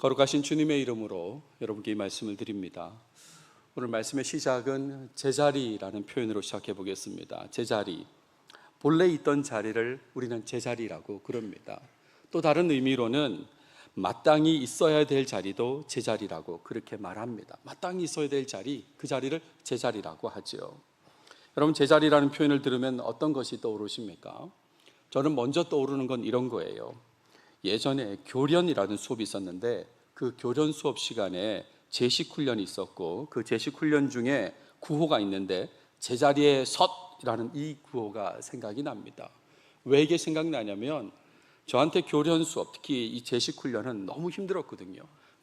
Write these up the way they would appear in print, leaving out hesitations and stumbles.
거룩하신 주님의 이름으로 여러분께 이 말씀을 드립니다. 오늘 말씀의 시작은 제자리라는 표현으로 시작해 보겠습니다. 제자리, 본래 있던 자리를 우리는 제자리라고 그럽니다. 또 다른 의미로는 마땅히 있어야 될 자리도 제자리라고 그렇게 말합니다. 마땅히 있어야 될 자리, 그 자리를 제자리라고 하죠. 여러분, 제자리라는 표현을 들으면 어떤 것이 떠오르십니까? 저는 먼저 떠오르는 건 이런 거예요. 예전에 교련이라는 수업이 있었는데 그 교련 수업 시간에 제식 훈련이 있었고, 그 제식 훈련 중에 구호가 있는데 제자리에 섰이라는 이 구호가 생각이 납니다. 왜 이게 생각나냐면 저한테 교련 수업, 특히 이 제식 훈련은 너무 힘들었거든요.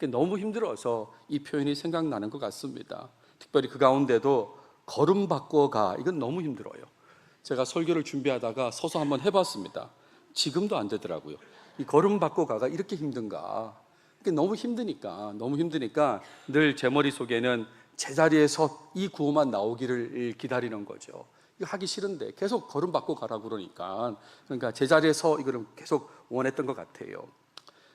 너무 힘들어서 이 표현이 생각나는 것 같습니다. 특별히 그 가운데도 걸음 바꿔 가, 이건 너무 힘들어요. 제가 설교를 준비하다가 서서 한번 해봤습니다. 지금도 안 되더라고요. 이 걸음 바꿔 가가 이렇게 힘든가? 너무 힘드니까 늘 제 머릿속에는 제자리에 서 이 구호만 나오기를 기다리는 거죠. 이거 하기 싫은데 계속 걸음 바꿔 가라고 그러니까 제자리에 서 이거를 계속 원했던 것 같아요.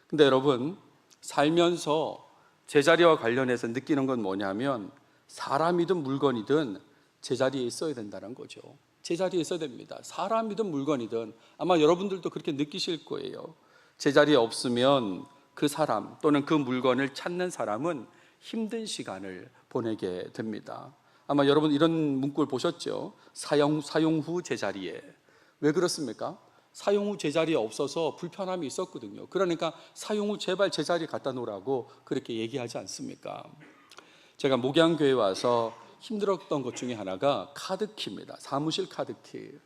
근데 여러분, 살면서 제자리와 관련해서 느끼는 건 뭐냐면 사람이든 물건이든 제자리에 있어야 된다는 거죠. 제자리에 있어야 됩니다. 사람이든 물건이든 아마 여러분들도 그렇게 느끼실 거예요. 제자리에 없으면 그 사람 또는 그 물건을 찾는 사람은 힘든 시간을 보내게 됩니다. 아마 여러분 이런 문구를 보셨죠? 사용 후 제자리에. 왜 그렇습니까? 사용 후 제자리에 없어서 불편함이 있었거든요. 그러니까 사용 후 제발 제자리에 갖다 놓으라고 그렇게 얘기하지 않습니까? 제가 목양교회에 와서 힘들었던 것 중에 하나가 카드키입니다. 사무실 카드키.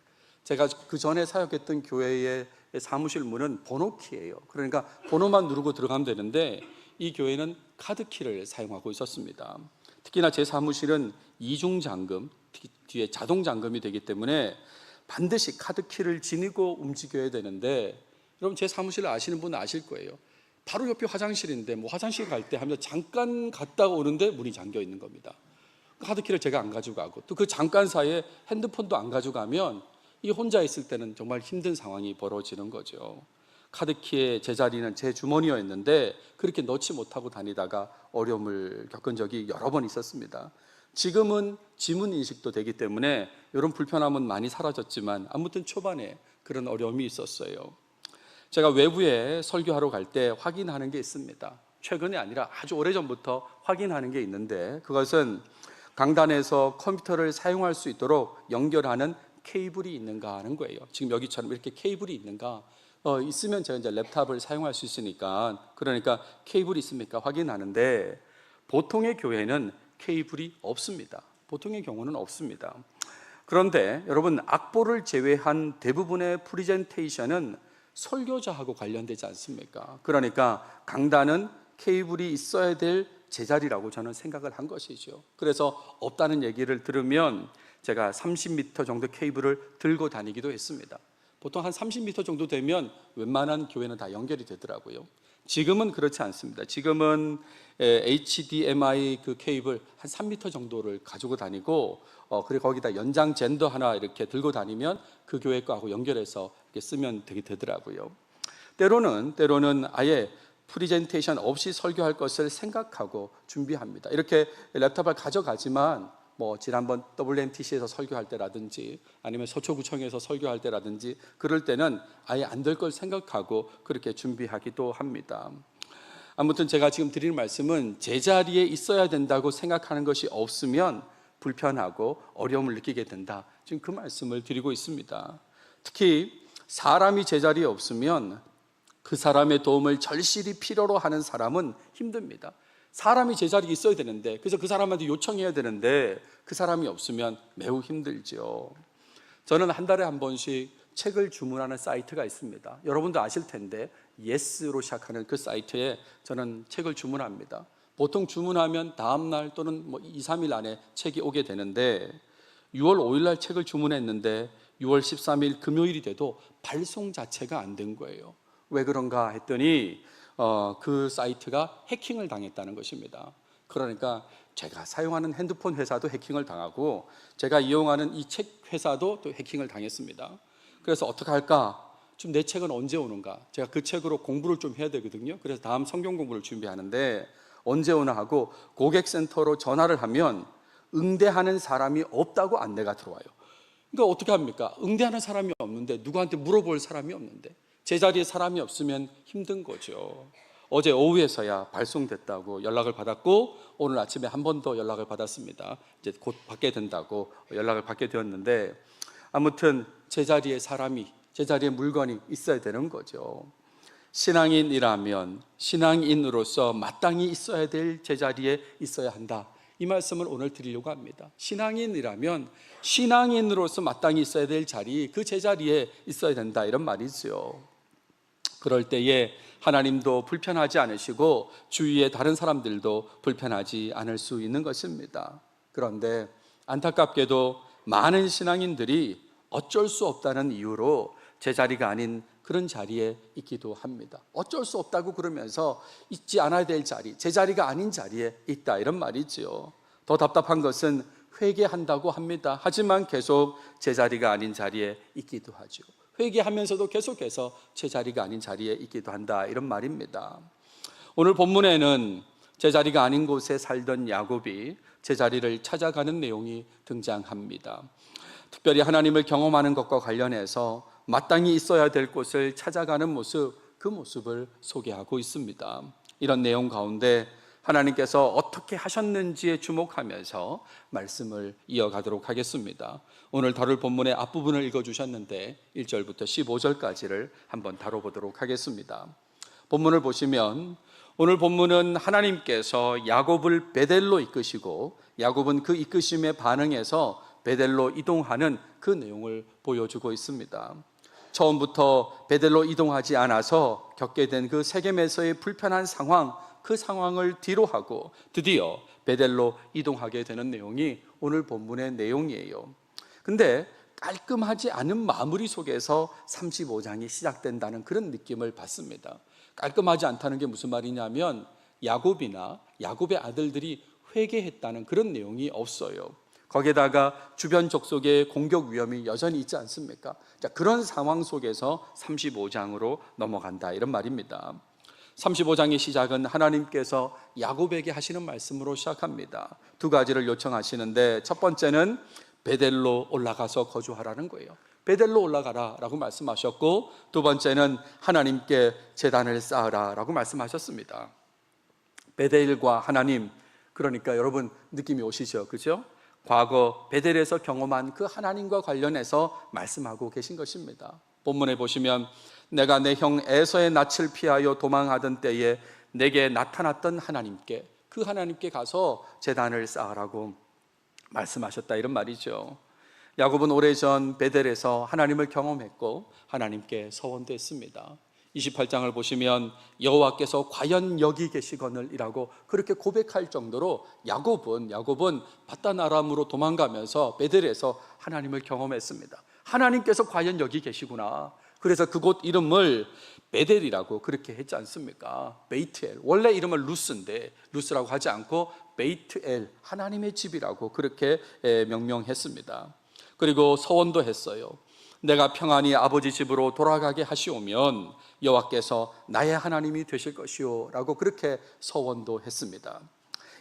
제가 그 전에 사역했던 교회의 사무실 문은 번호키예요. 그러니까 번호만 누르고 들어가면 되는데 이 교회는 카드키를 사용하고 있었습니다. 특히나 제 사무실은 이중 잠금, 뒤에 자동 잠금이 되기 때문에 반드시 카드키를 지니고 움직여야 되는데, 여러분 제 사무실을 아시는 분은 아실 거예요. 바로 옆에 화장실인데 화장실 갈 때 하면 잠깐 갔다 오는데 문이 잠겨 있는 겁니다. 카드키를 제가 안 가져가고 또 그 잠깐 사이에 핸드폰도 안 가져가면 이 혼자 있을 때는 정말 힘든 상황이 벌어지는 거죠. 카드키의 제자리는 제 주머니였는데 그렇게 넣지 못하고 다니다가 어려움을 겪은 적이 여러 번 있었습니다. 지금은 지문 인식도 되기 때문에 이런 불편함은 많이 사라졌지만 아무튼 초반에 그런 어려움이 있었어요. 제가 외부에 설교하러 갈 때 확인하는 게 있습니다. 최근이 아니라 아주 오래전부터 확인하는 게 있는데, 그것은 강단에서 컴퓨터를 사용할 수 있도록 연결하는 케이블이 있는가 하는 거예요. 지금 여기처럼 이렇게 케이블이 있는가, 있으면 제가 이제 랩탑을 사용할 수 있으니까, 그러니까 케이블이 있습니까 확인하는데, 보통의 교회는 케이블이 없습니다. 보통의 경우는 없습니다. 그런데 여러분, 악보를 제외한 대부분의 프리젠테이션은 설교자하고 관련되지 않습니까? 그러니까 강단은 케이블이 있어야 될 제자리라고 저는 생각을 한 것이죠. 그래서 없다는 얘기를 들으면 제가 30m 정도 케이블을 들고 다니기도 했습니다. 보통 한 30m 정도 되면 웬만한 교회는 다 연결이 되더라고요. 지금은 그렇지 않습니다. 지금은 HDMI 그 케이블 한 3m 정도를 가지고 다니고, 그리고 거기다 연장 젠더 하나 이렇게 들고 다니면 그 교회 거하고 연결해서 이렇게 쓰면 되더라고요. 때로는 아예 프리젠테이션 없이 설교할 것을 생각하고 준비합니다. 이렇게 랩탑을 가져가지만 지난번 WMTC에서 설교할 때라든지 아니면 서초구청에서 설교할 때라든지 그럴 때는 아예 안 될 걸 생각하고 그렇게 준비하기도 합니다. 아무튼 제가 지금 드리는 말씀은 제자리에 있어야 된다고 생각하는 것이 없으면 불편하고 어려움을 느끼게 된다, 지금 그 말씀을 드리고 있습니다. 특히 사람이 제자리에 없으면 그 사람의 도움을 절실히 필요로 하는 사람은 힘듭니다. 사람이 제자리에 있어야 되는데, 그래서 그 사람한테 요청해야 되는데 그 사람이 없으면 매우 힘들죠. 저는 한 달에 한 번씩 책을 주문하는 사이트가 있습니다. 여러분도 아실 텐데 예스로 시작하는 그 사이트에 저는 책을 주문합니다. 보통 주문하면 다음 날 또는 2, 3일 안에 책이 오게 되는데 6월 5일 날 책을 주문했는데 6월 13일 금요일이 돼도 발송 자체가 안 된 거예요. 왜 그런가 했더니 그 사이트가 해킹을 당했다는 것입니다. 그러니까 제가 사용하는 핸드폰 회사도 해킹을 당하고 제가 이용하는 이 책 회사도 또 해킹을 당했습니다. 그래서 어떻게 할까? 좀 내 책은 언제 오는가? 제가 그 책으로 공부를 좀 해야 되거든요. 그래서 다음 성경 공부를 준비하는데 언제 오나 하고 고객센터로 전화를 하면 응대하는 사람이 없다고 안내가 들어와요. 그러니까 어떻게 합니까? 응대하는 사람이 없는데, 누구한테 물어볼 사람이 없는데, 제자리에 사람이 없으면 힘든 거죠. 어제 오후에서야 발송됐다고 연락을 받았고, 오늘 아침에 한 번 더 연락을 받았습니다. 이제 곧 받게 된다고 연락을 받게 되었는데, 아무튼 제자리에 사람이, 제자리에 물건이 있어야 되는 거죠. 신앙인이라면 신앙인으로서 마땅히 있어야 될 제자리에 있어야 한다, 이 말씀을 오늘 드리려고 합니다. 신앙인이라면 신앙인으로서 마땅히 있어야 될 자리, 그 제자리에 있어야 된다, 이런 말이죠. 그럴 때에 하나님도 불편하지 않으시고 주위의 다른 사람들도 불편하지 않을 수 있는 것입니다. 그런데 안타깝게도 많은 신앙인들이 어쩔 수 없다는 이유로 제자리가 아닌 그런 자리에 있기도 합니다. 어쩔 수 없다고 그러면서 있지 않아야 될 자리, 제자리가 아닌 자리에 있다, 이런 말이지요. 더 답답한 것은 회개한다고 합니다. 하지만 계속 제자리가 아닌 자리에 있기도 하죠. 회개하면서도 계속해서 제자리가 아닌 자리에 있기도 한다, 이런 말입니다. 오늘 본문에는 제자리가 아닌 곳에 살던 야곱이 제자리를 찾아가는 내용이 등장합니다. 특별히 하나님을 경험하는 것과 관련해서 마땅히 있어야 될 곳을 찾아가는 모습, 그 모습을 소개하고 있습니다. 이런 내용 가운데 하나님께서 어떻게 하셨는지에 주목하면서 말씀을 이어가도록 하겠습니다. 오늘 다룰 본문의 앞부분을 읽어주셨는데 1절부터 15절까지를 한번 다뤄보도록 하겠습니다. 본문을 보시면 오늘 본문은 하나님께서 야곱을 베델로 이끄시고 야곱은 그 이끄심에 반응해서 베델로 이동하는 그 내용을 보여주고 있습니다. 처음부터 베델로 이동하지 않아서 겪게 된 그 세겜에서의 불편한 상황, 그 상황을 뒤로하고 드디어 베델로 이동하게 되는 내용이 오늘 본문의 내용이에요. 근데 깔끔하지 않은 마무리 속에서 35장이 시작된다는 그런 느낌을 받습니다. 깔끔하지 않다는 게 무슨 말이냐면 야곱이나 야곱의 아들들이 회개했다는 그런 내용이 없어요. 거기에다가 주변 족속의 공격 위험이 여전히 있지 않습니까? 자, 그런 상황 속에서 35장으로 넘어간다, 이런 말입니다. 35장의 시작은 하나님께서 야곱에게 하시는 말씀으로 시작합니다. 두 가지를 요청하시는데 첫 번째는 베델로 올라가서 거주하라는 거예요. 베델로 올라가라 라고 말씀하셨고, 두 번째는 하나님께 제단을 쌓으라 라고 말씀하셨습니다. 베델과 하나님, 그러니까 여러분 느낌이 오시죠? 그죠? 과거 베델에서 경험한 그 하나님과 관련해서 말씀하고 계신 것입니다. 본문에 보시면 내가 내 형 에서의 낯을 피하여 도망하던 때에 내게 나타났던 하나님께, 그 하나님께 가서 제단을 쌓으라고 말씀하셨다, 이런 말이죠. 야곱은 오래전 베델에서 하나님을 경험했고 하나님께 서원도 했습니다. 28장을 보시면 여호와께서 과연 여기 계시거늘이라고 그렇게 고백할 정도로 야곱은 바단 아람으로 도망가면서 베델에서 하나님을 경험했습니다. 하나님께서 과연 여기 계시구나. 그래서 그곳 이름을 베델이라고 그렇게 했지 않습니까? 베이트엘, 원래 이름은 루스인데 루스라고 하지 않고 베이트엘, 하나님의 집이라고 그렇게 명명했습니다. 그리고 서원도 했어요. 내가 평안히 아버지 집으로 돌아가게 하시오면 여호와께서 나의 하나님이 되실 것이요 라고 그렇게 서원도 했습니다.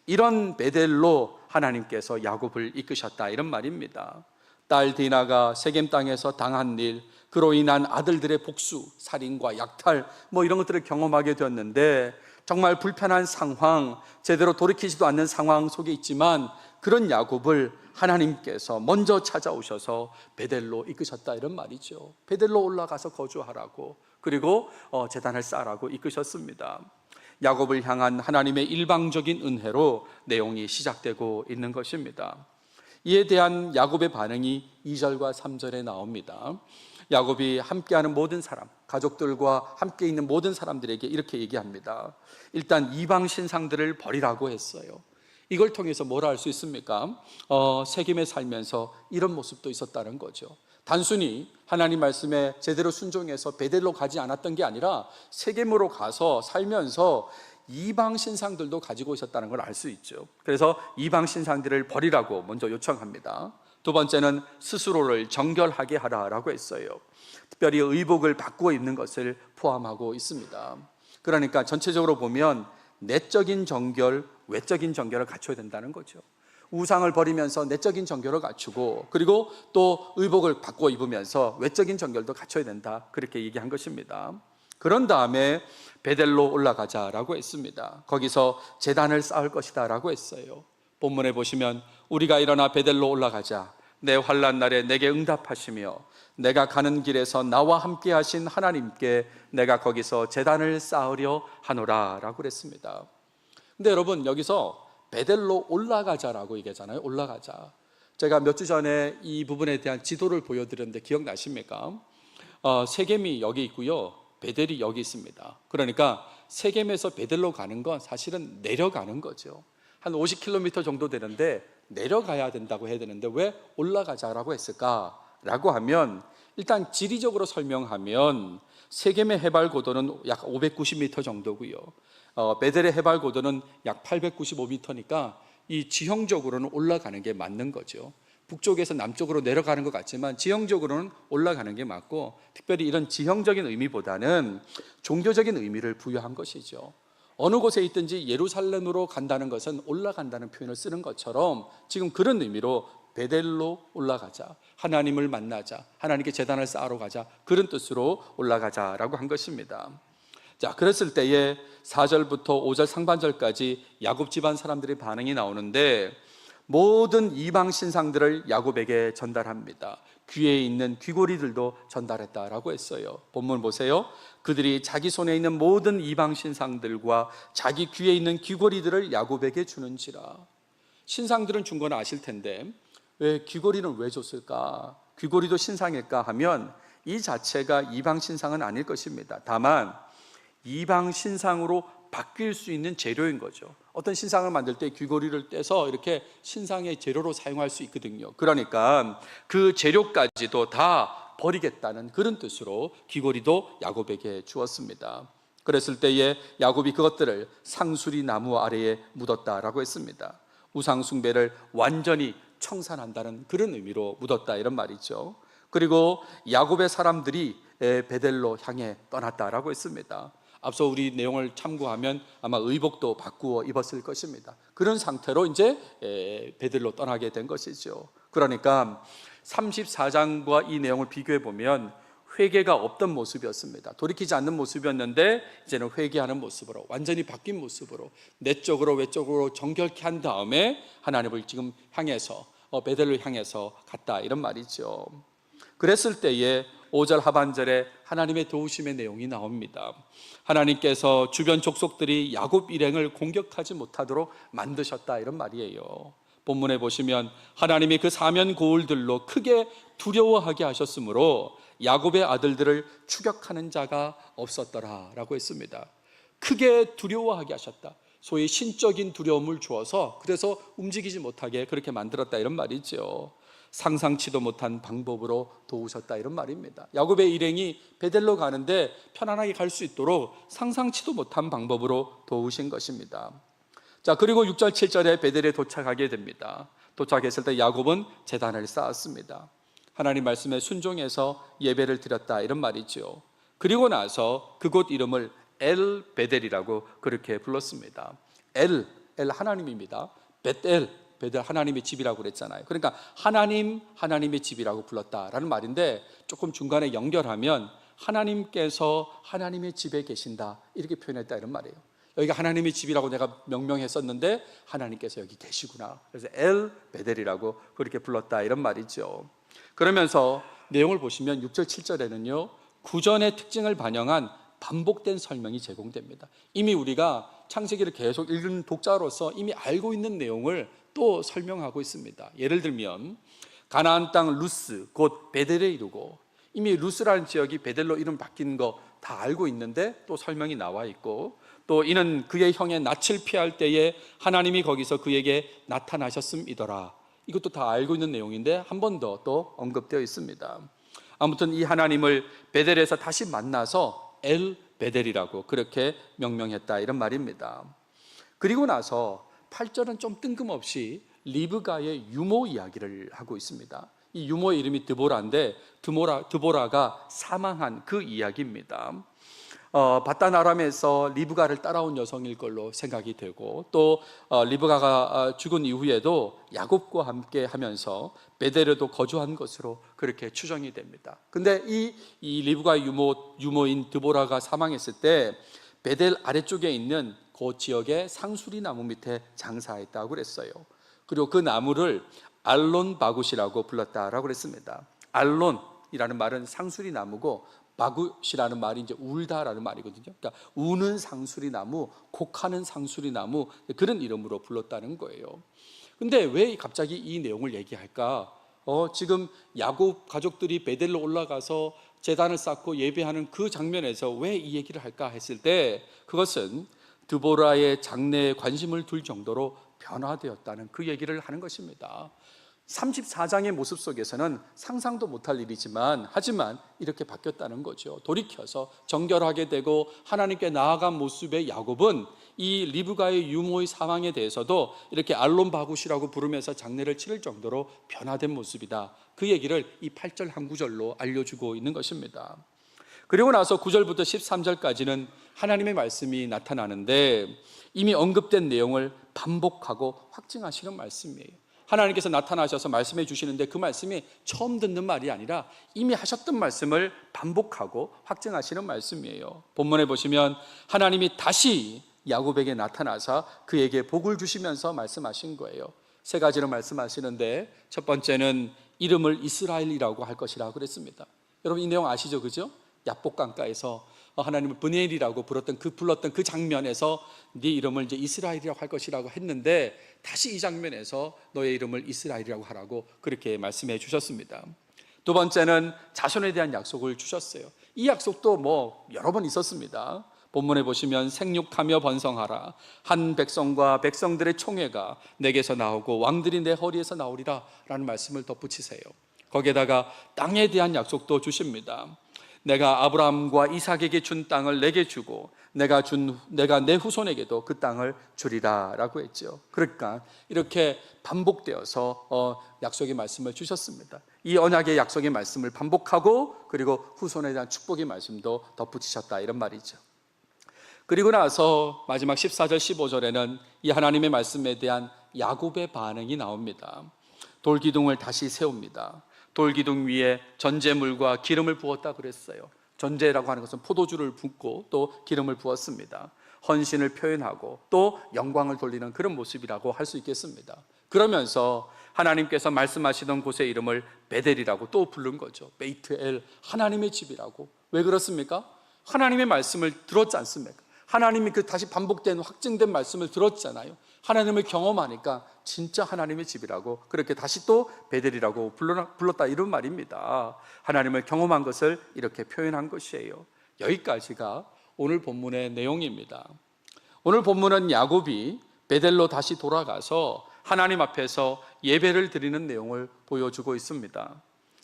이런 베델로 하나님께서 야곱을 이끄셨다, 이런 말입니다. 딸 디나가 세겜 땅에서 당한 일, 그로 인한 아들들의 복수, 살인과 약탈, 이런 것들을 경험하게 되었는데 정말 불편한 상황, 제대로 돌이키지도 않는 상황 속에 있지만 그런 야곱을 하나님께서 먼저 찾아오셔서 베델로 이끄셨다, 이런 말이죠. 베델로 올라가서 거주하라고, 그리고 제단을 쌓으라고 이끄셨습니다. 야곱을 향한 하나님의 일방적인 은혜로 내용이 시작되고 있는 것입니다. 이에 대한 야곱의 반응이 2절과 3절에 나옵니다. 야곱이 함께하는 모든 사람, 가족들과 함께 있는 모든 사람들에게 이렇게 얘기합니다. 일단 이방 신상들을 버리라고 했어요. 이걸 통해서 뭘 알 수 있습니까? 세겜에 살면서 이런 모습도 있었다는 거죠. 단순히 하나님 말씀에 제대로 순종해서 베델로 가지 않았던 게 아니라 세겜으로 가서 살면서 이방 신상들도 가지고 있었다는 걸 알 수 있죠. 그래서 이방 신상들을 버리라고 먼저 요청합니다. 두 번째는 스스로를 정결하게 하라라고 했어요. 특별히 의복을 바꾸어 입는 것을 포함하고 있습니다. 그러니까 전체적으로 보면 내적인 정결, 외적인 정결을 갖춰야 된다는 거죠. 우상을 버리면서 내적인 정결을 갖추고, 그리고 또 의복을 바꾸어 입으면서 외적인 정결도 갖춰야 된다, 그렇게 얘기한 것입니다. 그런 다음에 베델로 올라가자라고 했습니다. 거기서 제단을 쌓을 것이다 라고 했어요. 본문에 보시면 우리가 일어나 베델로 올라가자, 내 환난 날에 내게 응답하시며 내가 가는 길에서 나와 함께 하신 하나님께 내가 거기서 제단을 쌓으려 하노라 라고 그랬습니다. 근데 여러분, 여기서 베델로 올라가자라고 얘기하잖아요. 올라가자. 제가 몇 주 전에 이 부분에 대한 지도를 보여드렸는데 기억나십니까? 세겜이 여기 있고요, 베델이 여기 있습니다. 그러니까 세겜에서 베델로 가는 건 사실은 내려가는 거죠. 한 50km 정도 되는데 내려가야 된다고 해야 되는데 왜 올라가자라고 했을까라고 하면, 일단 지리적으로 설명하면 세겜의 해발 고도는 약 590m 정도고요, 베델의 해발 고도는 약 895m니까 이 지형적으로는 올라가는 게 맞는 거죠. 북쪽에서 남쪽으로 내려가는 것 같지만 지형적으로는 올라가는 게 맞고, 특별히 이런 지형적인 의미보다는 종교적인 의미를 부여한 것이죠. 어느 곳에 있든지 예루살렘으로 간다는 것은 올라간다는 표현을 쓰는 것처럼 지금 그런 의미로 베델로 올라가자, 하나님을 만나자, 하나님께 제단을 쌓으러 가자, 그런 뜻으로 올라가자라고 한 것입니다. 자, 그랬을 때에 4절부터 5절 상반절까지 야곱 집안 사람들의 반응이 나오는데, 모든 이방 신상들을 야곱에게 전달합니다. 귀에 있는 귀고리들도 전달했다라고 했어요. 본문 보세요. 그들이 자기 손에 있는 모든 이방 신상들과 자기 귀에 있는 귀고리들을 야곱에게 주는지라. 신상들은 준 건 아실 텐데 왜 귀고리는 왜 줬을까? 귀고리도 신상일까 하면 이 자체가 이방 신상은 아닐 것입니다. 다만 이방 신상으로 바뀔 수 있는 재료인 거죠. 어떤 신상을 만들 때 귀고리를 떼서 이렇게 신상의 재료로 사용할 수 있거든요. 그러니까 그 재료까지도 다 버리겠다는 그런 뜻으로 귀고리도 야곱에게 주었습니다. 그랬을 때에 야곱이 그것들을 상수리 나무 아래에 묻었다라고 했습니다. 우상 숭배를 완전히 청산한다는 그런 의미로 묻었다, 이런 말이죠. 그리고 야곱의 사람들이 베델로 향해 떠났다라고 했습니다. 앞서 우리 내용을 참고하면 아마 의복도 바꾸어 입었을 것입니다. 그런 상태로 이제 베델로 떠나게 된 것이죠. 그러니까 34장과 이 내용을 비교해 보면 회개가 없던 모습이었습니다. 돌이키지 않는 모습이었는데 이제는 회개하는 모습으로, 완전히 바뀐 모습으로 내적으로 외적으로 정결케 한 다음에 하나님을 지금 향해서 베델로 향해서 갔다, 이런 말이죠. 그랬을 때에 5절 하반절에 하나님의 도우심의 내용이 나옵니다. 하나님께서 주변 족속들이 야곱 일행을 공격하지 못하도록 만드셨다, 이런 말이에요. 본문에 보시면 하나님이 그 사면 고울들로 크게 두려워하게 하셨으므로 야곱의 아들들을 추격하는 자가 없었더라 라고 했습니다. 크게 두려워하게 하셨다, 소위 신적인 두려움을 주어서 그래서 움직이지 못하게 그렇게 만들었다, 이런 말이죠. 상상치도 못한 방법으로 도우셨다, 이런 말입니다. 야곱의 일행이 베델로 가는데 편안하게 갈 수 있도록 상상치도 못한 방법으로 도우신 것입니다. 자, 그리고 6절 7절에 베델에 도착하게 됩니다. 도착했을 때 야곱은 제단을 쌓았습니다. 하나님 말씀에 순종해서 예배를 드렸다, 이런 말이죠. 그리고 나서 그곳 이름을 엘 베델이라고 그렇게 불렀습니다. 엘 하나님입니다. 베델 하나님의 집이라고 그랬잖아요. 그러니까 하나님의 집이라고 불렀다라는 말인데, 조금 중간에 연결하면 하나님께서 하나님의 집에 계신다, 이렇게 표현했다, 이런 말이에요. 여기가 하나님의 집이라고 내가 명명했었는데 하나님께서 여기 계시구나, 그래서 엘 베델이라고 그렇게 불렀다, 이런 말이죠. 그러면서 내용을 보시면 6절 7절에는요 구전의 특징을 반영한 반복된 설명이 제공됩니다. 이미 우리가 창세기를 계속 읽는 독자로서 이미 알고 있는 내용을 또 설명하고 있습니다. 예를 들면 가나안 땅 루스 곧 베델에 이르고, 이미 루스라는 지역이 베델로 이름 바뀐 거 다 알고 있는데 또 설명이 나와 있고, 또 이는 그의 형의 낯을 피할 때에 하나님이 거기서 그에게 나타나셨음이더라, 이것도 다 알고 있는 내용인데 한 번 더 또 언급되어 있습니다. 아무튼 이 하나님을 베델에서 다시 만나서 엘 베델이라고 그렇게 명명했다, 이런 말입니다. 그리고 나서 8절은 좀 뜬금없이 리브가의 유모 이야기를 하고 있습니다. 이 유모의 이름이 드보라인데 드보라가 사망한 그 이야기입니다. 바단 아람에서 리브가를 따라온 여성일 걸로 생각이 되고, 또 리브가가 죽은 이후에도 야곱과 함께 하면서 베델에도 거주한 것으로 그렇게 추정이 됩니다. 근데 이 리브가의 유모인 드보라가 사망했을 때 베델 아래쪽에 있는 그 지역의 상수리 나무 밑에 장사했다고 그랬어요. 그리고 그 나무를 알론 바굿이라고 불렀다라고 그랬습니다. 알론이라는 말은 상수리 나무고, 바굿이라는 말이 이제 울다라는 말이거든요. 그러니까 우는 상수리 나무, 곡하는 상수리 나무, 그런 이름으로 불렀다는 거예요. 근데 왜 갑자기 이 내용을 얘기할까? 지금 야곱 가족들이 베델로 올라가서 제단을 쌓고 예배하는 그 장면에서 왜 이 얘기를 할까 했을 때, 그것은 드보라의 장래에 관심을 둘 정도로 변화되었다는 그 얘기를 하는 것입니다. 34장의 모습 속에서는 상상도 못할 일이지만, 하지만 이렇게 바뀌었다는 거죠. 돌이켜서 정결하게 되고 하나님께 나아간 모습의 야곱은 이 리브가의 유모의 사망에 대해서도 이렇게 알론 바굿이라고 부르면서 장례를 치를 정도로 변화된 모습이다. 그 얘기를 이 8절 한 구절로 알려주고 있는 것입니다. 그리고 나서 9절부터 13절까지는 하나님의 말씀이 나타나는데, 이미 언급된 내용을 반복하고 확증하시는 말씀이에요. 하나님께서 나타나셔서 말씀해 주시는데 그 말씀이 처음 듣는 말이 아니라 이미 하셨던 말씀을 반복하고 확증하시는 말씀이에요. 본문에 보시면 하나님이 다시 야곱에게 나타나서 그에게 복을 주시면서 말씀하신 거예요. 세 가지로 말씀하시는데, 첫 번째는 이름을 이스라엘이라고 할 것이라 그랬습니다. 여러분 이 내용 아시죠? 그죠? 야복강가에서 하나님을 브니엘이라고 불렀던 그 장면에서 네 이름을 이제 이스라엘이라고 할 것이라고 했는데, 다시 이 장면에서 너의 이름을 이스라엘이라고 하라고 그렇게 말씀해 주셨습니다. 두 번째는 자손에 대한 약속을 주셨어요. 이 약속도 여러 번 있었습니다. 본문에 보시면 생육하며 번성하라, 한 백성과 백성들의 총회가 내게서 나오고 왕들이 내 허리에서 나오리라 라는 말씀을 덧붙이세요. 거기에다가 땅에 대한 약속도 주십니다. 내가 아브라함과 이삭에게 준 땅을 내게 주고 내가 내 후손에게도 그 땅을 주리라 라고 했죠. 그러니까 이렇게 반복되어서 약속의 말씀을 주셨습니다. 이 언약의 약속의 말씀을 반복하고, 그리고 후손에 대한 축복의 말씀도 덧붙이셨다, 이런 말이죠. 그리고 나서 마지막 14절 15절에는 이 하나님의 말씀에 대한 야곱의 반응이 나옵니다. 돌기둥을 다시 세웁니다. 돌기둥 위에 전제물과 기름을 부었다 그랬어요. 전제라고 하는 것은 포도주를 붓고 또 기름을 부었습니다. 헌신을 표현하고 또 영광을 돌리는 그런 모습이라고 할 수 있겠습니다. 그러면서 하나님께서 말씀하시던 곳의 이름을 베델이라고 또 부른 거죠. 베이트엘, 하나님의 집이라고. 왜 그렇습니까? 하나님의 말씀을 들었지 않습니까? 하나님이 그 다시 반복된 확증된 말씀을 들었잖아요. 하나님을 경험하니까 진짜 하나님의 집이라고, 그렇게 다시 또 베델이라고 불렀다, 이런 말입니다. 하나님을 경험한 것을 이렇게 표현한 것이에요. 여기까지가 오늘 본문의 내용입니다. 오늘 본문은 야곱이 베델로 다시 돌아가서 하나님 앞에서 예배를 드리는 내용을 보여주고 있습니다.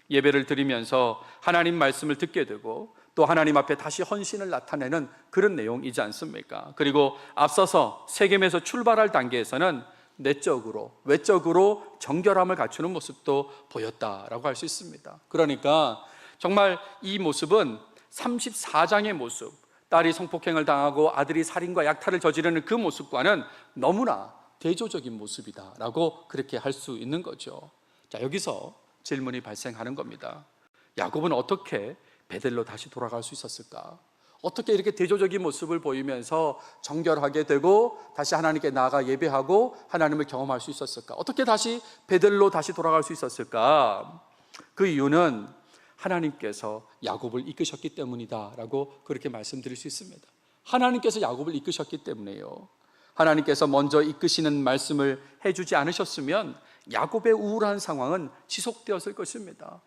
예배를 드리면서 하나님 말씀을 듣게 되고 또 하나님 앞에 다시 헌신을 나타내는 그런 내용이지 않습니까? 그리고 앞서서 세겜에서 출발할 단계에서는 내적으로, 외적으로 정결함을 갖추는 모습도 보였다라고 할 수 있습니다. 그러니까 정말 이 모습은 34장의 모습, 딸이 성폭행을 당하고 아들이 살인과 약탈을 저지르는 그 모습과는 너무나 대조적인 모습이다라고 그렇게 할 수 있는 거죠. 자, 여기서 질문이 발생하는 겁니다. 야곱은 어떻게 베델로 다시 돌아갈 수 있었을까? 어떻게 이렇게 대조적인 모습을 보이면서 정결하게 되고 다시 하나님께 나아가 예배하고 하나님을 경험할 수 있었을까? 어떻게 다시 베델로 다시 돌아갈 수 있었을까? 그 이유는 하나님께서 야곱을 이끄셨기 때문이다라고 그렇게 말씀드릴 수 있습니다. 하나님께서 야곱을 이끄셨기 때문에요. 하나님께서 먼저 이끄시는 말씀을 해주지 않으셨으면 야곱의 우울한 상황은 지속되었을 것입니다.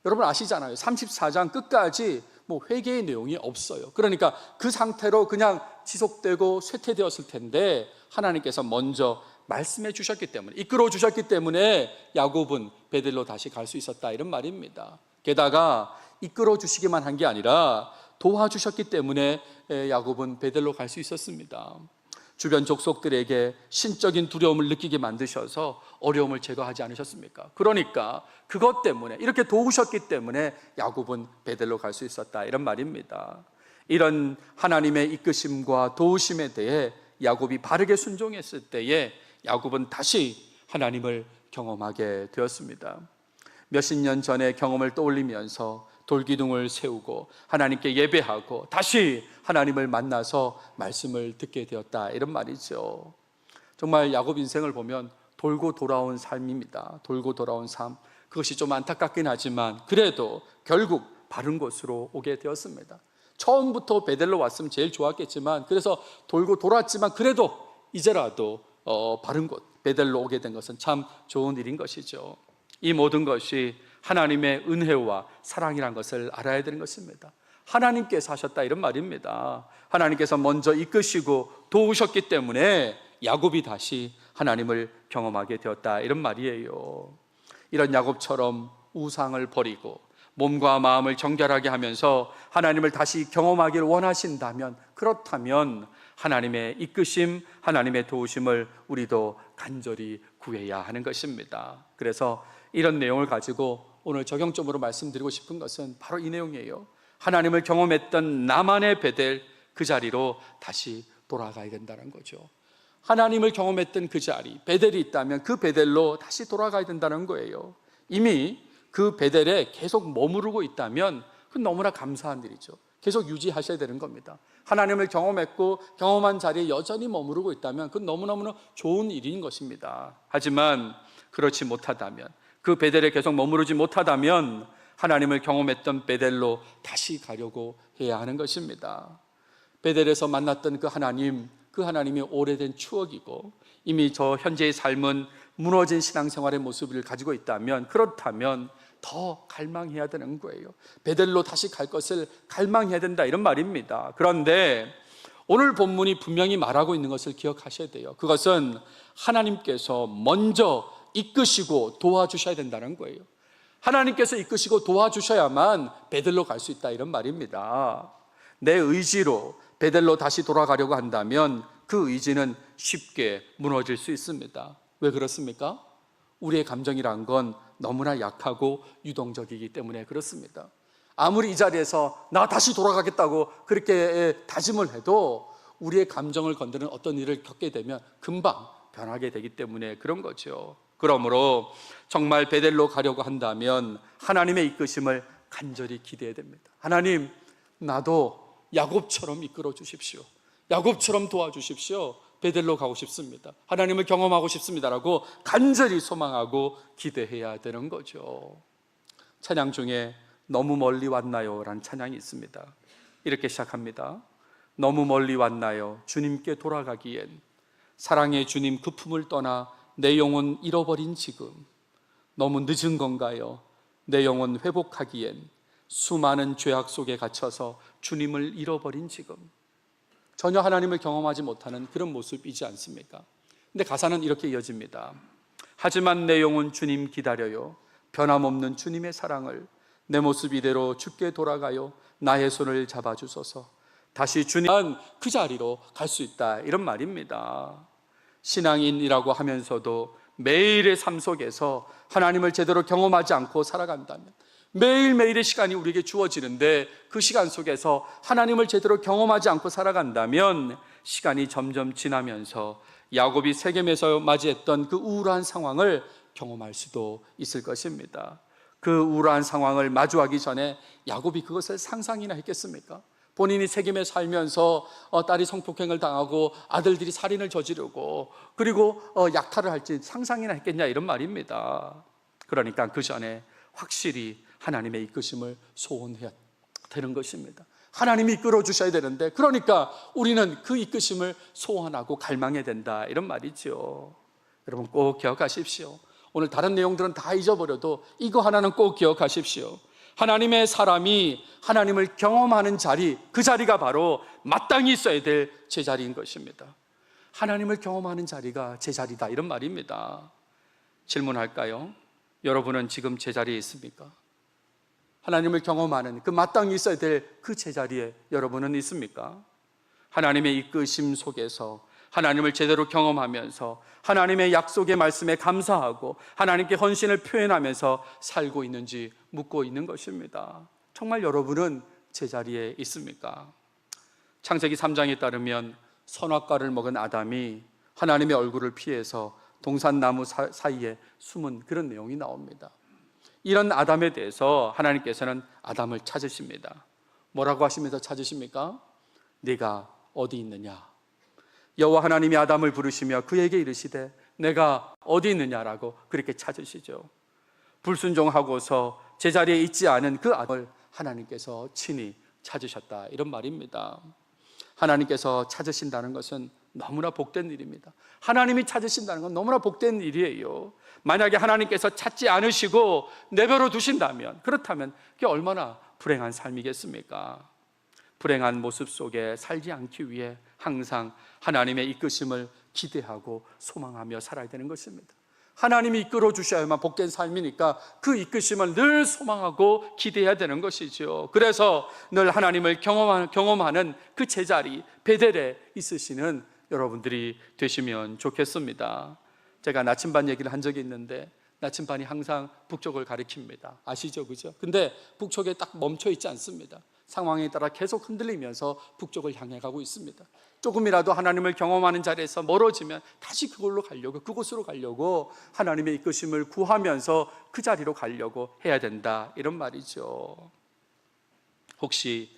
여러분 아시잖아요. 34장 끝까지 회개의 내용이 없어요. 그러니까 그 상태로 그냥 지속되고 쇠퇴되었을 텐데, 하나님께서 먼저 말씀해 주셨기 때문에, 이끌어 주셨기 때문에 야곱은 베델로 다시 갈 수 있었다, 이런 말입니다. 게다가 이끌어 주시기만 한 게 아니라 도와주셨기 때문에 야곱은 베델로 갈 수 있었습니다. 주변 족속들에게 신적인 두려움을 느끼게 만드셔서 어려움을 제거하지 않으셨습니까? 그러니까 그것 때문에, 이렇게 도우셨기 때문에 야곱은 베델로 갈 수 있었다, 이런 말입니다. 이런 하나님의 이끄심과 도우심에 대해 야곱이 바르게 순종했을 때에 야곱은 다시 하나님을 경험하게 되었습니다. 몇십 년 전의 경험을 떠올리면서 돌기둥을 세우고 하나님께 예배하고 다시 하나님을 만나서 말씀을 듣게 되었다, 이런 말이죠. 정말 야곱 인생을 보면 돌고 돌아온 삶입니다. 돌고 돌아온 삶, 그것이 좀 안타깝긴 하지만 그래도 결국 바른 곳으로 오게 되었습니다. 처음부터 베델로 왔으면 제일 좋았겠지만, 그래서 돌고 돌았지만 그래도 이제라도 바른 곳 베델로 오게 된 것은 참 좋은 일인 것이죠. 이 모든 것이 하나님의 은혜와 사랑이라는 것을 알아야 되는 것입니다. 하나님께서 하셨다, 이런 말입니다. 하나님께서 먼저 이끄시고 도우셨기 때문에 야곱이 다시 하나님을 경험하게 되었다, 이런 말이에요. 이런 야곱처럼 우상을 버리고 몸과 마음을 정결하게 하면서 하나님을 다시 경험하기를 원하신다면, 그렇다면 하나님의 이끄심, 하나님의 도우심을 우리도 간절히 구해야 하는 것입니다. 그래서 이런 내용을 가지고 오늘 적용점으로 말씀드리고 싶은 것은 바로 이 내용이에요. 하나님을 경험했던 나만의 베델, 그 자리로 다시 돌아가야 된다는 거죠. 하나님을 경험했던 그 자리, 베델이 있다면 그 베델로 다시 돌아가야 된다는 거예요. 이미 그 베델에 계속 머무르고 있다면 그건 너무나 감사한 일이죠. 계속 유지하셔야 되는 겁니다. 하나님을 경험했고 경험한 자리에 여전히 머무르고 있다면 그건 너무너무 좋은 일인 것입니다. 하지만 그렇지 못하다면, 그 베델에 계속 머무르지 못하다면 하나님을 경험했던 베델로 다시 가려고 해야 하는 것입니다. 베델에서 만났던 그 하나님이 오래된 추억이고 이미 저 현재의 삶은 무너진 신앙생활의 모습을 가지고 있다면, 그렇다면 더 갈망해야 되는 거예요. 베델로 다시 갈 것을 갈망해야 된다, 이런 말입니다. 그런데 오늘 본문이 분명히 말하고 있는 것을 기억하셔야 돼요. 그것은 하나님께서 먼저 이끄시고 도와주셔야 된다는 거예요. 하나님께서 이끄시고 도와주셔야만 베델로 갈 수 있다, 이런 말입니다. 내 의지로 베델로 다시 돌아가려고 한다면 그 의지는 쉽게 무너질 수 있습니다. 왜 그렇습니까? 우리의 감정이란 건 너무나 약하고 유동적이기 때문에 그렇습니다. 아무리 이 자리에서 나 다시 돌아가겠다고 그렇게 다짐을 해도 우리의 감정을 건드리는 어떤 일을 겪게 되면 금방 변하게 되기 때문에 그런 거죠. 그러므로 정말 베델로 가려고 한다면 하나님의 이끄심을 간절히 기대해야 됩니다. 하나님, 나도 야곱처럼 이끌어 주십시오. 야곱처럼 도와주십시오. 베델로 가고 싶습니다. 하나님을 경험하고 싶습니다라고 간절히 소망하고 기대해야 되는 거죠. 찬양 중에 너무 멀리 왔나요? 라는 찬양이 있습니다. 이렇게 시작합니다. 너무 멀리 왔나요? 주님께 돌아가기엔 사랑의 주님 그 품을 떠나 내 영혼 잃어버린 지금 너무 늦은 건가요? 내 영혼 회복하기엔 수많은 죄악 속에 갇혀서 주님을 잃어버린 지금. 전혀 하나님을 경험하지 못하는 그런 모습이지 않습니까? 근데 가사는 이렇게 이어집니다. 하지만 내 영혼 주님 기다려요. 변함없는 주님의 사랑을. 내 모습 이대로 주께 돌아가요. 나의 손을 잡아주소서. 다시 주님은 그 자리로 갈 수 있다, 이런 말입니다. 신앙인이라고 하면서도 매일의 삶 속에서 하나님을 제대로 경험하지 않고 살아간다면, 매일매일의 시간이 우리에게 주어지는데 그 시간 속에서 하나님을 제대로 경험하지 않고 살아간다면 시간이 점점 지나면서 야곱이 세겜에서 맞이했던 그 우울한 상황을 경험할 수도 있을 것입니다. 그 우울한 상황을 마주하기 전에 야곱이 그것을 상상이나 했겠습니까? 본인이 세겜에 살면서 딸이 성폭행을 당하고 아들들이 살인을 저지르고 그리고 약탈을 할지 상상이나 했겠냐, 이런 말입니다. 그러니까 그 전에 확실히 하나님의 이끄심을 소원해야 되는 것입니다. 하나님이 이끌어 주셔야 되는데, 그러니까 우리는 그 이끄심을 소원하고 갈망해야 된다, 이런 말이죠. 여러분 꼭 기억하십시오. 오늘 다른 내용들은 다 잊어버려도 이거 하나는 꼭 기억하십시오. 하나님의 사람이 하나님을 경험하는 자리, 그 자리가 바로 마땅히 있어야 될 제자리인 것입니다. 하나님을 경험하는 자리가 제자리다, 이런 말입니다. 질문할까요? 여러분은 지금 제자리에 있습니까? 하나님을 경험하는 그 마땅히 있어야 될 그 제자리에 여러분은 있습니까? 하나님의 이끄심 속에서 하나님을 제대로 경험하면서 하나님의 약속의 말씀에 감사하고 하나님께 헌신을 표현하면서 살고 있는지 묻고 있는 것입니다. 정말 여러분은 제자리에 있습니까? 창세기 3장에 따르면 선악과를 먹은 아담이 하나님의 얼굴을 피해서 동산나무 사이에 숨은 그런 내용이 나옵니다. 이런 아담에 대해서 하나님께서는 아담을 찾으십니다. 뭐라고 하시면서 찾으십니까? 네가 어디 있느냐? 여호와 하나님이 아담을 부르시며 그에게 이르시되 내가 어디 있느냐라고 그렇게 찾으시죠. 불순종하고서 제자리에 있지 않은 그 아담을 하나님께서 친히 찾으셨다, 이런 말입니다. 하나님께서 찾으신다는 것은 너무나 복된 일입니다. 하나님이 찾으신다는 건 너무나 복된 일이에요. 만약에 하나님께서 찾지 않으시고 내버려 두신다면, 그렇다면 그게 얼마나 불행한 삶이겠습니까? 불행한 모습 속에 살지 않기 위해 항상 하나님의 이끄심을 기대하고 소망하며 살아야 되는 것입니다. 하나님이 이끌어 주셔야만 복된 삶이니까 그 이끄심을 늘 소망하고 기대해야 되는 것이죠. 그래서 늘 하나님을 경험하는 그 제자리 베델에 있으시는 여러분들이 되시면 좋겠습니다. 제가 나침반 얘기를 한 적이 있는데 나침반이 항상 북쪽을 가리킵니다. 아시죠? 그죠? 근데 북쪽에 딱 멈춰 있지 않습니다. 상황에 따라 계속 흔들리면서 북쪽을 향해 가고 있습니다. 조금이라도 하나님을 경험하는 자리에서 멀어지면 다시 그곳으로 가려고 하나님의 이끄심을 구하면서 그 자리로 가려고 해야 된다, 이런 말이죠. 혹시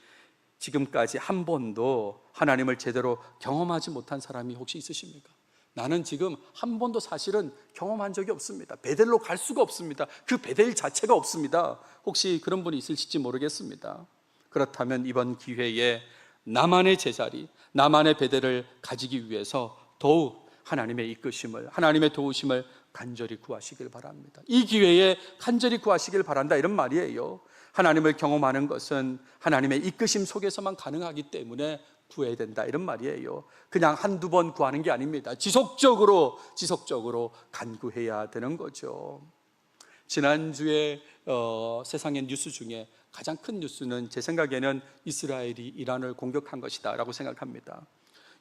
지금까지 한 번도 하나님을 제대로 경험하지 못한 사람이 혹시 있으십니까? 나는 지금 한 번도 사실은 경험한 적이 없습니다. 베델로 갈 수가 없습니다. 그 베델 자체가 없습니다. 혹시 그런 분이 있으실지 모르겠습니다. 그렇다면 이번 기회에 나만의 제자리, 나만의 베델을 가지기 위해서 더욱 하나님의 이끄심을, 하나님의 도우심을 간절히 구하시길 바랍니다. 이 기회에 간절히 구하시길 바란다, 이런 말이에요. 하나님을 경험하는 것은 하나님의 이끄심 속에서만 가능하기 때문에 구해야 된다, 이런 말이에요. 그냥 한두 번 구하는 게 아닙니다. 지속적으로 간구해야 되는 거죠. 지난주에 세상의 뉴스 중에 가장 큰 뉴스는 제 생각에는 이스라엘이 이란을 공격한 것이다 라고 생각합니다.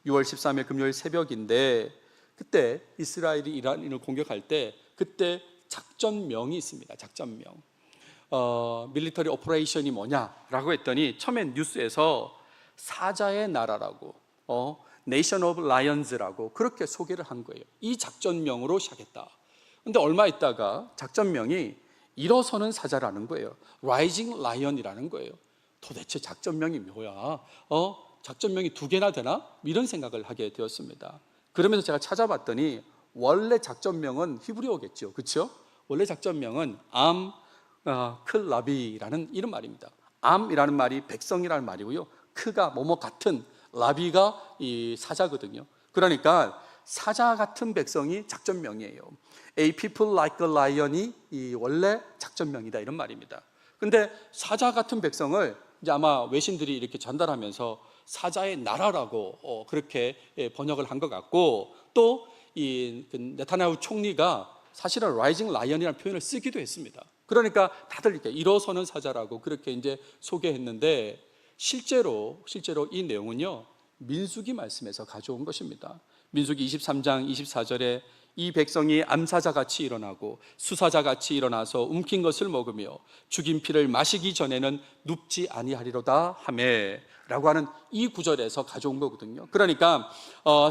6월 13일 금요일 새벽인데 그때 이스라엘이 이란을 공격할 때 그때 작전명이 있습니다. 작전명. 밀리터리 오퍼레이션이 뭐냐라고 했더니 처음엔 뉴스에서 사자의 나라라고, 네이션 오브 라이언즈라고 그렇게 소개를 한 거예요. 이 작전명으로 시작했다. 근데 얼마 있다가 작전명이 일어서는 사자라는 거예요. 라이징 라이언이라는 거예요. 도대체 작전명이 뭐야? 작전명이 두 개나 되나? 이런 생각을 하게 되었습니다. 그러면서 제가 찾아봤더니 원래 작전명은 히브리어겠죠, 그렇죠? 원래 작전명은 클라비라는 이런 말입니다. 암이라는 말이 백성이라는 말이고요. 크가 뭐뭐 같은, 라비가 이 사자거든요. 그러니까 사자 같은 백성이 작전명이에요. A people like a lion이 이 원래 작전명이다, 이런 말입니다. 근데 사자 같은 백성을 이제 아마 외신들이 이렇게 전달하면서 사자의 나라라고 그렇게 번역을 한 것 같고, 또 이 네타냐후 총리가 사실은 라이징 라이언이라는 표현을 쓰기도 했습니다. 그러니까 다들 이렇게 일어서는 사자라고 그렇게 이제 소개했는데 실제로 이 내용은요, 민수기 말씀에서 가져온 것입니다. 민수기 23장 24절에 이 백성이 암사자같이 일어나고 수사자같이 일어나서 움킨 것을 먹으며 죽인 피를 마시기 전에는 눕지 아니하리로다 하매 라고 하는 이 구절에서 가져온 거거든요. 그러니까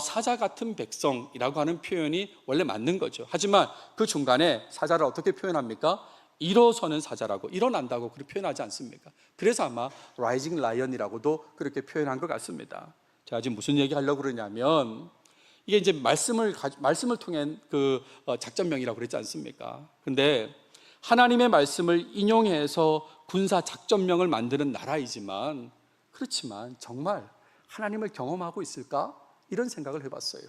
사자 같은 백성이라고 하는 표현이 원래 맞는 거죠. 하지만 그 중간에 사자를 어떻게 표현합니까? 일어서는 사자라고, 일어난다고 그렇게 표현하지 않습니까? 그래서 아마 라이징 라이언이라고도 그렇게 표현한 것 같습니다. 제가 지금 무슨 얘기 하려고 그러냐면 이게 이제 말씀을 통한 그 작전명이라고 그랬지 않습니까? 근데 하나님의 말씀을 인용해서 군사 작전명을 만드는 나라이지만, 그렇지만 정말 하나님을 경험하고 있을까? 이런 생각을 해봤어요.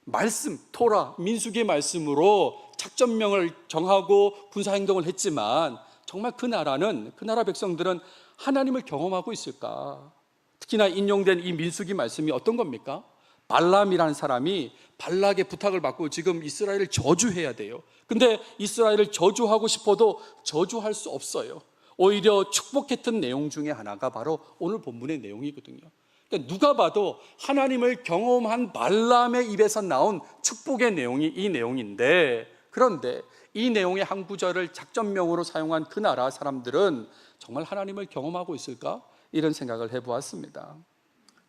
말씀, 토라, 민수기의 말씀으로 작전명을 정하고 군사행동을 했지만 정말 그 나라 백성들은 하나님을 경험하고 있을까? 특히나 인용된 이 민수기 말씀이 어떤 겁니까? 발람이라는 사람이 발락의 부탁을 받고 지금 이스라엘을 저주해야 돼요. 근데 이스라엘을 저주하고 싶어도 저주할 수 없어요. 오히려 축복했던 내용 중에 하나가 바로 오늘 본문의 내용이거든요. 그러니까 누가 봐도 하나님을 경험한 발람의 입에서 나온 축복의 내용이 이 내용인데, 그런데 이 내용의 한 구절을 작전명으로 사용한 그 나라 사람들은 정말 하나님을 경험하고 있을까? 이런 생각을 해보았습니다.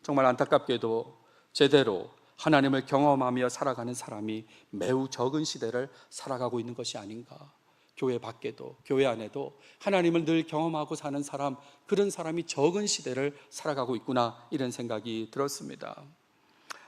정말 안타깝게도 제대로 하나님을 경험하며 살아가는 사람이 매우 적은 시대를 살아가고 있는 것이 아닌가. 교회 밖에도 교회 안에도 하나님을 늘 경험하고 사는 사람, 그런 사람이 적은 시대를 살아가고 있구나, 이런 생각이 들었습니다.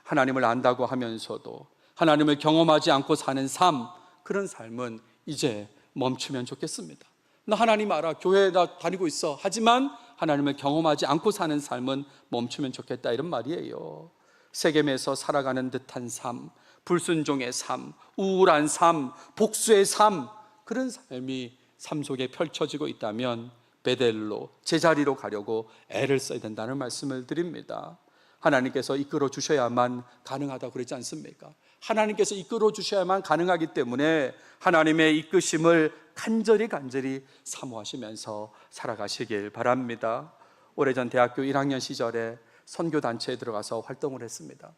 하나님을 안다고 하면서도 하나님을 경험하지 않고 사는 삶, 그런 삶은 이제 멈추면 좋겠습니다. 나 하나님 알아, 교회에 나 다니고 있어, 하지만 하나님을 경험하지 않고 사는 삶은 멈추면 좋겠다, 이런 말이에요. 세겜에서 살아가는 듯한 삶, 불순종의 삶, 우울한 삶, 복수의 삶, 그런 삶이 삶 속에 펼쳐지고 있다면 베델로, 제자리로 가려고 애를 써야 된다는 말씀을 드립니다. 하나님께서 이끌어 주셔야만 가능하다고 그러지 않습니까? 하나님께서 이끌어 주셔야만 가능하기 때문에 하나님의 이끄심을 간절히 사모하시면서 살아가시길 바랍니다. 오래전 대학교 1학년 시절에 선교단체에 들어가서 활동을 했습니다.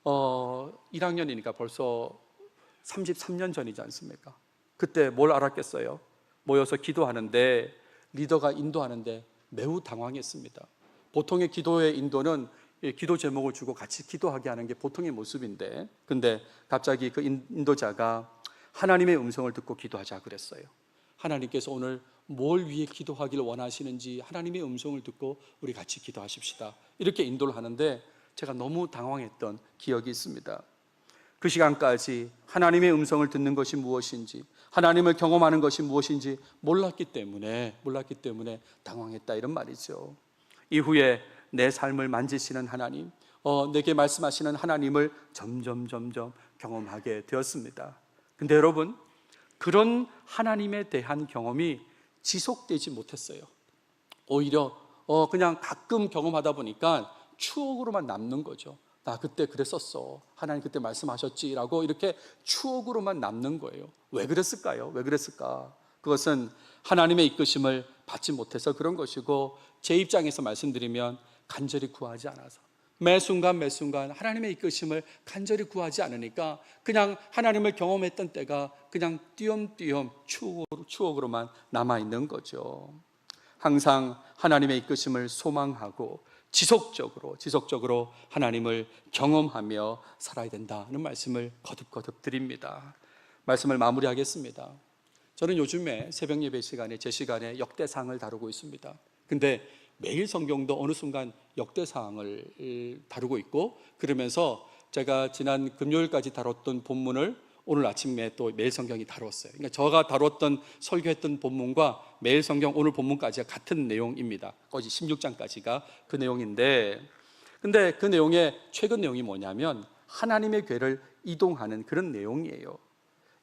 1학년이니까 벌써 33년 전이지 않습니까? 그때 뭘 알았겠어요? 모여서 기도하는데 리더가 인도하는데 매우 당황했습니다. 보통의 기도의 인도는 기도 제목을 주고 같이 기도하게 하는 게 보통의 모습인데, 근데 갑자기 그 인도자가 하나님의 음성을 듣고 기도하자 그랬어요. 하나님께서 오늘 뭘 위해 기도하기를 원하시는지 하나님의 음성을 듣고 우리 같이 기도하십시다, 이렇게 인도를 하는데 제가 너무 당황했던 기억이 있습니다. 그 시간까지 하나님의 음성을 듣는 것이 무엇인지, 하나님을 경험하는 것이 무엇인지 몰랐기 때문에 당황했다, 이런 말이죠. 이후에 내 삶을 만지시는 하나님, 내게 말씀하시는 하나님을 점점 경험하게 되었습니다. 근데 여러분, 그런 하나님에 대한 경험이 지속되지 못했어요. 오히려 그냥 가끔 경험하다 보니까 추억으로만 남는 거죠. 나 그때 그랬었어, 하나님 그때 말씀하셨지라고 이렇게 추억으로만 남는 거예요. 왜 그랬을까요? 왜 그랬을까? 그것은 하나님의 이끄심을 받지 못해서 그런 것이고, 제 입장에서 말씀드리면 간절히 구하지 않아서, 매 순간 하나님의 이끄심을 간절히 구하지 않으니까 그냥 하나님을 경험했던 때가 그냥 띄엄띄엄 추억으로만 남아있는 거죠. 항상 하나님의 이끄심을 소망하고 지속적으로 하나님을 경험하며 살아야 된다는 말씀을 거듭 드립니다. 말씀을 마무리하겠습니다. 저는 요즘에 새벽 예배 시간에 제 시간에 역대상을 다루고 있습니다. 근데 매일 성경도 어느 순간 역대상을 다루고 있고, 그러면서 제가 지난 금요일까지 다뤘던 본문을 오늘 아침에 또 매일 성경이 다뤘어요. 그러니까 제가 다뤘던 설교했던 본문과 매일 성경 오늘 본문까지가 같은 내용입니다. 거기 16장까지가 그 내용인데, 근데 그 내용의 최근 내용이 뭐냐면 하나님의 궤를 이동하는 그런 내용이에요.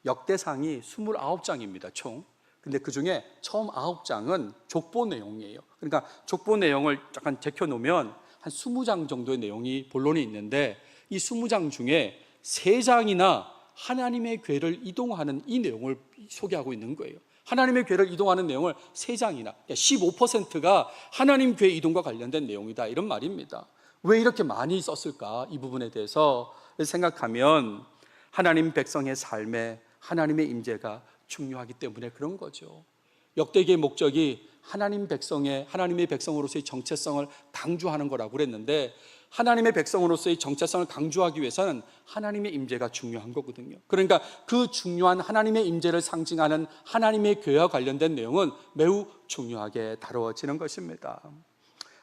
역대상이 29장입니다 총. 근데 그 중에 처음 9장은 족보 내용이에요. 그러니까 족보 내용을 약간 제껴놓으면 한 20장 정도의 내용이 본론이 있는데, 이 20장 중에 3장이나 하나님의 궤를 이동하는 이 내용을 소개하고 있는 거예요. 하나님의 궤를 이동하는 내용을 3장이나 15%가 하나님 궤 이동과 관련된 내용이다, 이런 말입니다. 왜 이렇게 많이 썼을까? 이 부분에 대해서 생각하면 하나님 백성의 삶에 하나님의 임재가 중요하기 때문에 그런 거죠. 역대기의 목적이 하나님의 백성으로서의 정체성을 강조하는 거라고 그랬는데, 하나님의 백성으로서의 정체성을 강조하기 위해서는 하나님의 임재가 중요한 거거든요. 그러니까 그 중요한 하나님의 임재를 상징하는 하나님의 궤와 관련된 내용은 매우 중요하게 다루어지는 것입니다.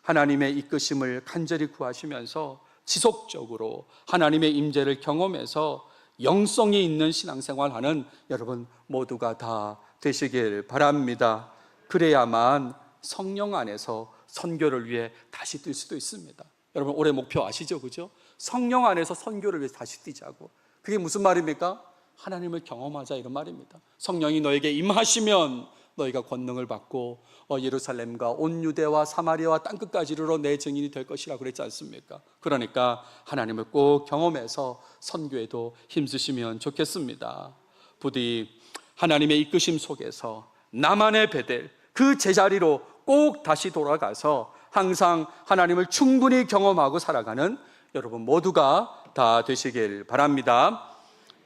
하나님의 이끄심을 간절히 구하시면서 지속적으로 하나님의 임재를 경험해서 영성이 있는 신앙생활하는 여러분 모두가 다 되시길 바랍니다. 그래야만 성령 안에서 선교를 위해 다시 뛸 수도 있습니다. 여러분 올해 목표 아시죠? 그죠? 성령 안에서 선교를 위해 다시 뛰자고. 그게 무슨 말입니까? 하나님을 경험하자, 이런 말입니다. 성령이 너에게 임하시면 너희가 권능을 받고 예루살렘과 온 유대와 사마리아와 땅끝까지 이르러 내 증인이 될 것이라 그랬지 않습니까? 그러니까 하나님을 꼭 경험해서 선교에도 힘쓰시면 좋겠습니다. 부디 하나님의 이끄심 속에서 나만의 베델, 그 제자리로 꼭 다시 돌아가서 항상 하나님을 충분히 경험하고 살아가는 여러분 모두가 다 되시길 바랍니다.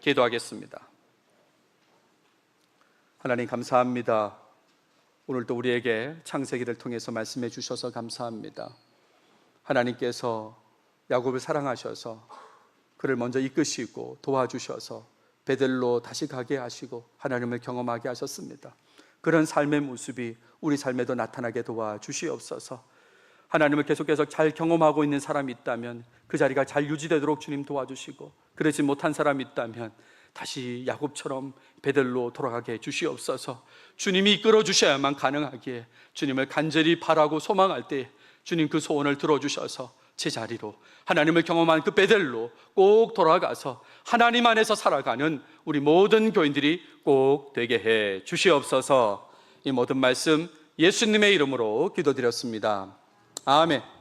기도하겠습니다. 하나님 감사합니다. 오늘도 우리에게 창세기를 통해서 말씀해 주셔서 감사합니다. 하나님께서 야곱을 사랑하셔서 그를 먼저 이끄시고 도와주셔서 베델로 다시 가게 하시고 하나님을 경험하게 하셨습니다. 그런 삶의 모습이 우리 삶에도 나타나게 도와주시옵소서. 하나님을 계속해서 잘 경험하고 있는 사람이 있다면 그 자리가 잘 유지되도록 주님 도와주시고, 그러지 못한 사람이 있다면 다시 야곱처럼 베델로 돌아가게 해 주시옵소서. 주님이 이끌어 주셔야만 가능하기에 주님을 간절히 바라고 소망할 때 주님 그 소원을 들어주셔서 제자리로, 하나님을 경험한 그 베델로 꼭 돌아가서 하나님 안에서 살아가는 우리 모든 교인들이 꼭 되게 해 주시옵소서. 이 모든 말씀 예수님의 이름으로 기도드렸습니다. 아멘.